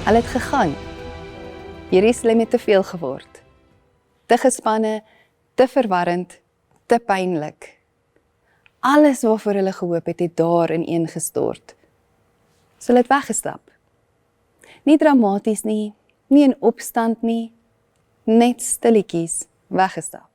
Hulle het gegaan. Jerusalem het te veel geword. Te gespanne, te verwarrend, te pynlik. Alles waarvoor hulle gehoop het, het daar ineengestort. So hulle het weggestap. Nie dramaties nie, nie in opstand nie, net stilletjies weggestap.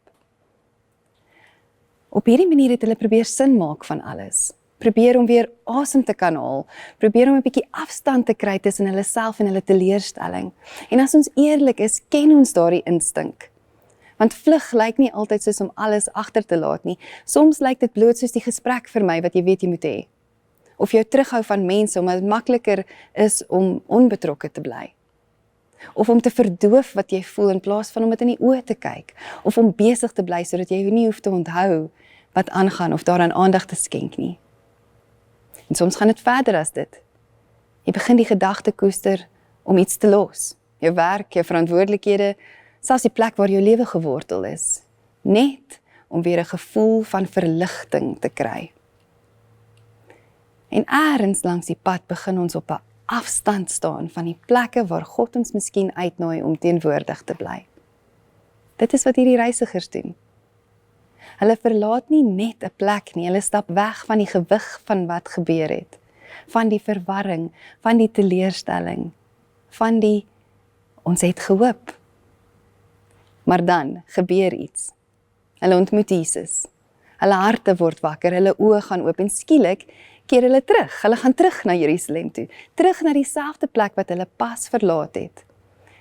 Op hierdie manier het hulle probeer sin maak van alles. Probeer om weer asem te kan haal, probeer om 'n bietjie afstand te kry tussen hulle self en hulle teleurstelling. En as ons eerlik is, ken ons daardie instink. Want vlug lyk nie altyd soos om alles agter te laat nie. Soms lyk dit bloot soos die gesprek vir my wat jy weet jy moet hê. Of jou terughou van mense omdat dit makliker is om onbetrokke te bly. Of om te verdoof wat jy voel in plaas van om dit in die oë te kyk. Of om besig te bly sodat jy nie hoef te onthou wat aangaan of daaraan aandag te skenk nie. En soms gaan dit verder as dit. Jy begin die gedagte koester om iets te los. Jou werk, jou verantwoordelikhede, selfs die plek waar jou lewe gewortel is. Net om weer 'n gevoel van verligting te kry. En eers langs die pad begin ons op 'n afstand staan van die plekke waar God ons miskien uitnooi om teenwoordig te bly. Dit is wat hierdie reisigers doen. Hulle verlaat nie net 'n plek nie, hulle stap weg van die gewig van wat gebeur het, van die verwarring, van die teleurstelling, van die ons het gehoop. Maar dan gebeur iets. Hulle ontmoet Jesus. Hulle harte word wakker, hulle oë gaan oop en skielik keer hulle terug. Hulle gaan terug na Jerusalem toe, terug na dieselfde plek wat hulle pas verlaat het.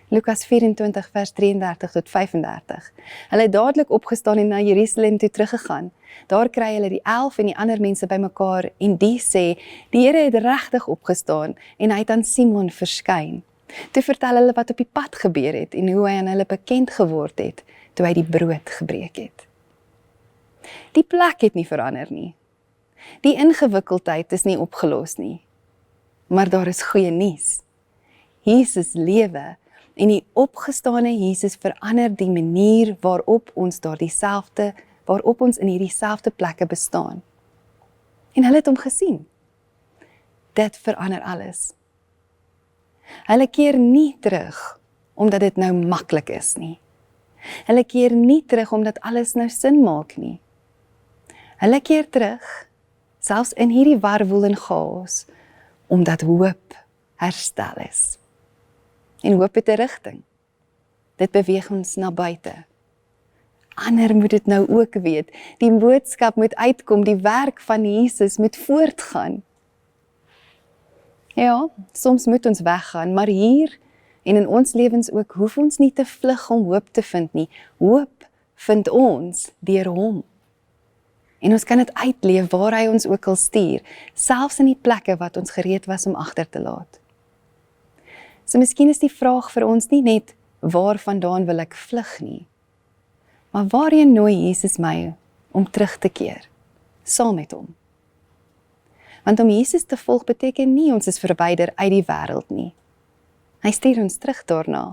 Lukas 24 vers 33 tot 35. Hulle het dadelik opgestaan en na Jerusalem toe teruggegaan. Daar kry hulle die 11 en die ander mense bymekaar en die sê, die Here het regtig opgestaan en hy het aan Simon verskyn. Toe vertel hulle wat op die pad gebeur het en hoe hy aan hulle bekend geword het toe hy die brood gebreek het. Die plek het nie verander nie. Die ingewikkeldheid is nie opgelos nie. Maar daar is goeie nuus. Jesus lewe en die opgestane Jesus verander die manier waarop ons in hierdie selfde plekke bestaan. En hulle het hom gesien. Dit verander alles. Hulle keer nie terug omdat dit nou maklik is nie. Hulle keer nie terug omdat alles nou sin maak nie. Hulle keer terug, selfs in hierdie warwoel en chaos, omdat hoop herstel is. En hoop het 'n rigting. Dit beweeg ons na buite. Ander moet dit nou ook weet. Die boodskap moet uitkom, die werk van Jesus moet voortgaan. Ja, soms moet ons weggaan, maar hier en in ons lewens ook hoef ons nie te vlug om hoop te vind nie. Hoop vind ons deur hom. En ons kan dit uitleef waar hy ons ook al stuur, selfs in die plekke wat ons gereed was om agter te laat. So miskien is die vraag vir ons nie net, waar vandaan wil ek vlug nie, maar waarheen nooi Jesus my om terug te keer, saam met hom. Want om Jesus te volg beteken nie ons is verwyder uit die wêreld nie. Hy stuur ons terug daarna.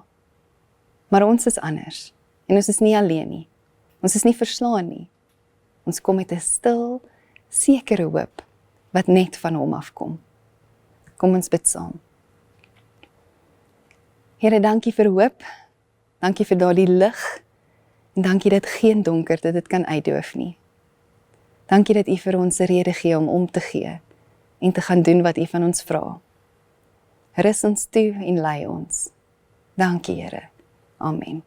Maar ons is anders, en ons is nie alleen nie. Ons is nie verslaan nie. Ons kom met 'n stil, sekere hoop, wat net van hom afkom. Kom ons bid saam. Here, dankie vir hoop, dankie vir daardie lig, en dankie dat geen donkerte dit kan uitdoof nie. Dankie dat U vir ons 'n rede gee om te gee, en te gaan doen wat U van ons vra. Rus ons toe en lei ons. Dankie, Here. Amen.